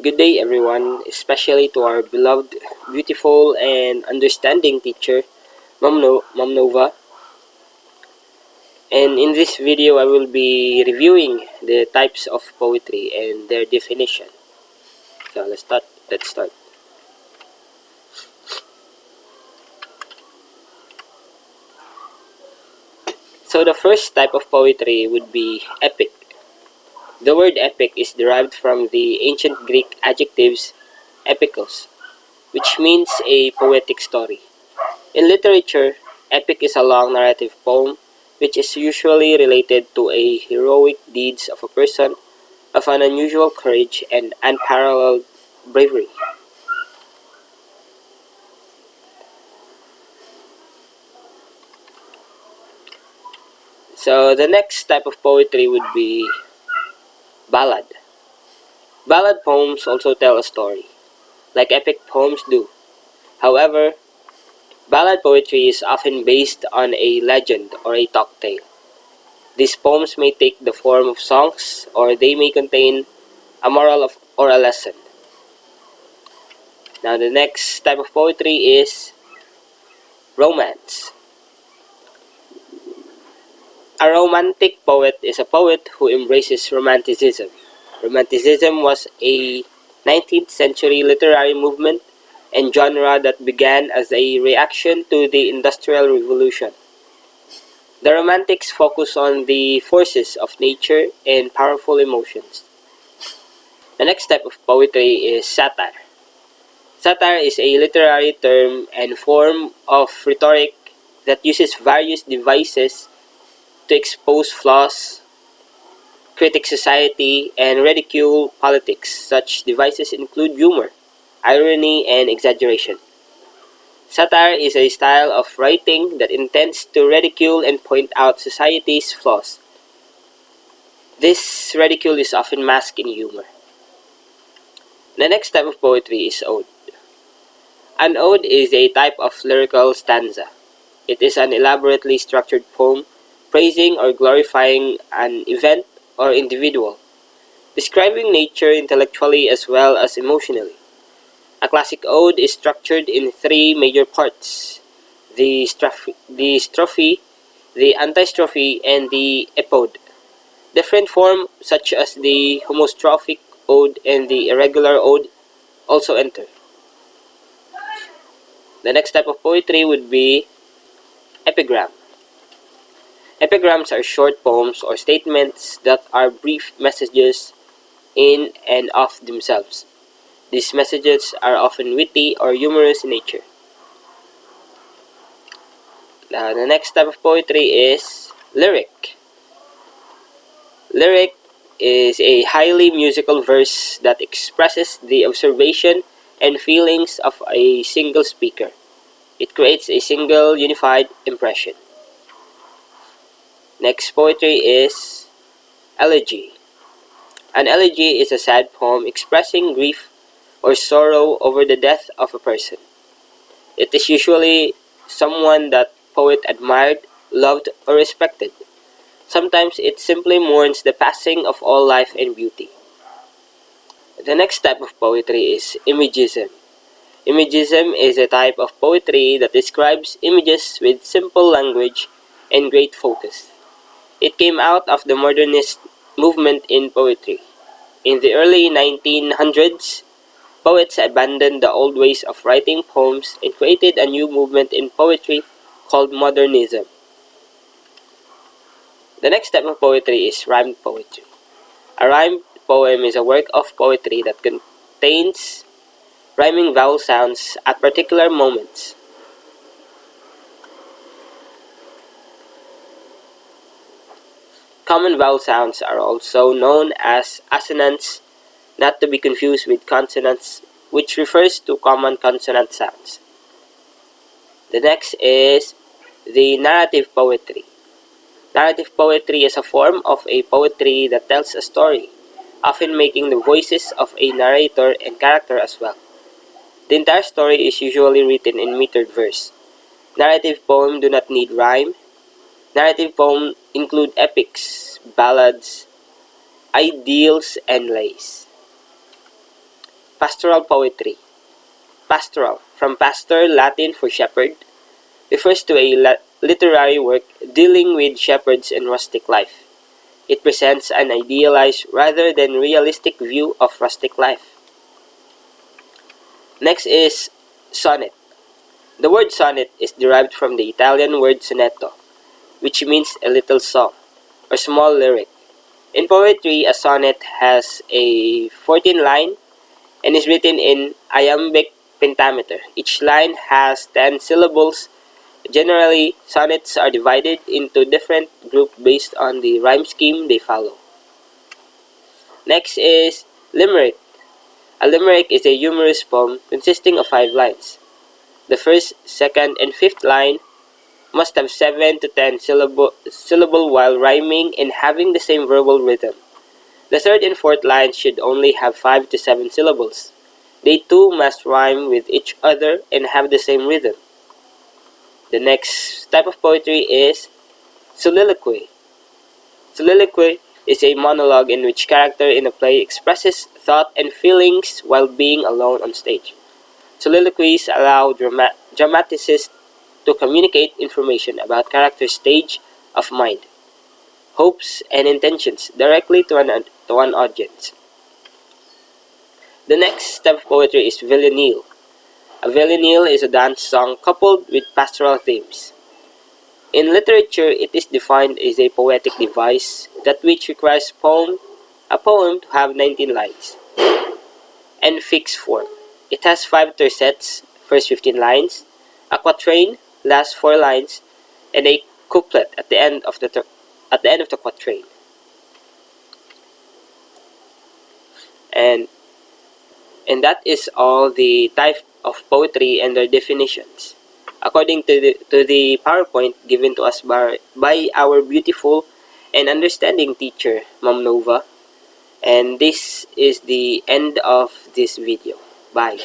Good day, everyone, especially to our beloved, beautiful, and understanding teacher, Ma'am Nova. And in this video, I will be reviewing the types of poetry and their definition. So let's start. So the first type of poetry would be epic. The word epic is derived from the ancient Greek adjectives epikos, which means a poetic story. In literature, epic is a long narrative poem which is usually related to a heroic deeds of a person of an unusual courage and unparalleled bravery. So the next type of poetry would be ballad. Ballad poems also tell a story, like epic poems do. However, ballad poetry is often based on a legend or a folk tale. These poems may take the form of songs or they may contain a moral or a lesson. Now the next type of poetry is romance. A romantic poet is a poet who embraces romanticism. Romanticism was a 19th century literary movement and genre that began as a reaction to the Industrial Revolution. The Romantics focus on the forces of nature and powerful emotions. The next type of poetry is satire. Satire is a literary term and form of rhetoric that uses various devices to expose flaws, critique society, and ridicule politics. Such devices include humor, irony, and exaggeration. Satire is a style of writing that intends to ridicule and point out society's flaws. This ridicule is often masked in humor. The next type of poetry is ode. An ode is a type of lyrical stanza. It is an elaborately structured poem praising or glorifying an event or individual, describing nature intellectually as well as emotionally. A classic ode is structured in three major parts: the strophe, the antistrophe, and the epode. Different forms such as the homostrophic ode and the irregular ode also enter. The next type of poetry would be epigram. Epigrams are short poems or statements that are brief messages in and of themselves. These messages are often witty or humorous in nature. Now, the next type of poetry is lyric. Lyric is a highly musical verse that expresses the observation and feelings of a single speaker. It creates a single unified impression. Next poetry is elegy. An elegy is a sad poem expressing grief or sorrow over the death of a person. It is usually someone that poet admired, loved, or respected. Sometimes it simply mourns the passing of all life and beauty. The next type of poetry is Imagism. Imagism is a type of poetry that describes images with simple language and great focus. It came out of the modernist movement in poetry. In the early 1900s, poets abandoned the old ways of writing poems and created a new movement in poetry called modernism. The next type of poetry is rhymed poetry. A rhymed poem is a work of poetry that contains rhyming vowel sounds at particular moments. Common vowel sounds are also known as assonants, not to be confused with consonants, which refers to common consonant sounds. The next is the narrative poetry. Narrative poetry is a form of a poetry that tells a story, often making the voices of a narrator and character as well. The entire story is usually written in metered verse. Narrative poems do not need rhyme. Narrative poems include epics, ballads, ideals, and lays. Pastoral Poetry. Pastoral, from pastor, Latin for shepherd, refers to a literary work dealing with shepherds and rustic life. It presents an idealized rather than realistic view of rustic life. Next is sonnet. The word sonnet is derived from the Italian word sonetto, which means a little song or small lyric. In poetry, a sonnet has a 14 line and is written in iambic pentameter. Each line has 10 syllables. Generally, sonnets are divided into different groups based on the rhyme scheme they follow. Next is limerick. A limerick is a humorous poem consisting of 5 lines. The first, second, and fifth line must have 7 to 10 syllable while rhyming and having the same verbal rhythm. The third and fourth lines should only have 5 to 7 syllables. They too must rhyme with each other and have the same rhythm. The next type of poetry is soliloquy. Soliloquy is a monologue in which character in a play expresses thought and feelings while being alone on stage. Soliloquies allow dramaticists to communicate information about character's stage of mind, hopes, and intentions directly to one audience. The next type of poetry is villanil. A villanil is a dance song coupled with pastoral themes. In literature, it is defined as a poetic device that which requires a poem to have 19 lines and fixed form. It has 5 tercets, first 15 lines, a quatrain, last 4 lines, and a couplet at the end of the quatrain. And that is all the type of poetry and their definitions, according to the PowerPoint given to us by our beautiful and understanding teacher, Ma'am Nova. And this is the end of this video. Bye.